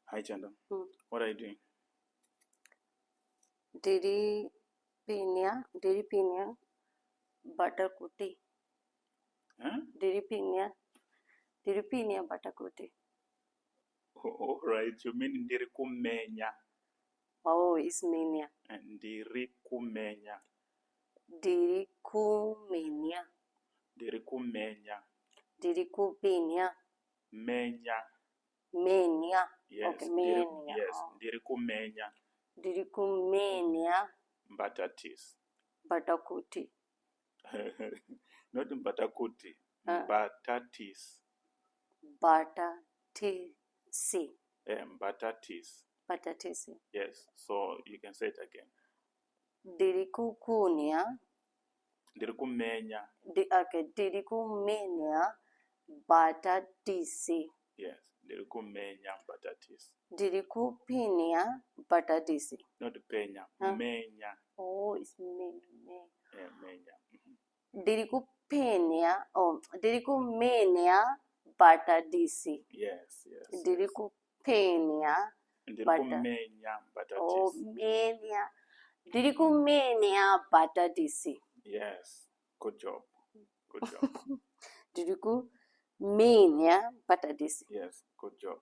Hi, Chanda. What are you doing? Diri pinya, butter kuti. Huh? Diri pinya, butter kuti. All right, you mean ndiri kumenya. Oh, it's mania. Ndiri kumenya. Diri kumenya. Ndiri kumenya. Diri kupinya. Menya. Mania. Yes. Okay, mania. Yes. Ndiri kumenya. Diri kumenya. Batatis. Batakuti. Not batakuti. Batatis. Batatisi. Batatis. Batatisi. Yes. So you can say it again. Diri kukunya. Ndiri kumenya. Okay, diri kumenya. Batatisi. Yes. Ndiri kumenya batatis. Diri kupinya batatisi. Not penya. Menya. Oh, it's menya. Menya. Diri kumenya batatisi. Yes. Diri kupenya kumenya batatis. Oh, menya. Diri kumenya batatisi. Yes. Good job. Diri kumenya batatisi. Yes. Good job.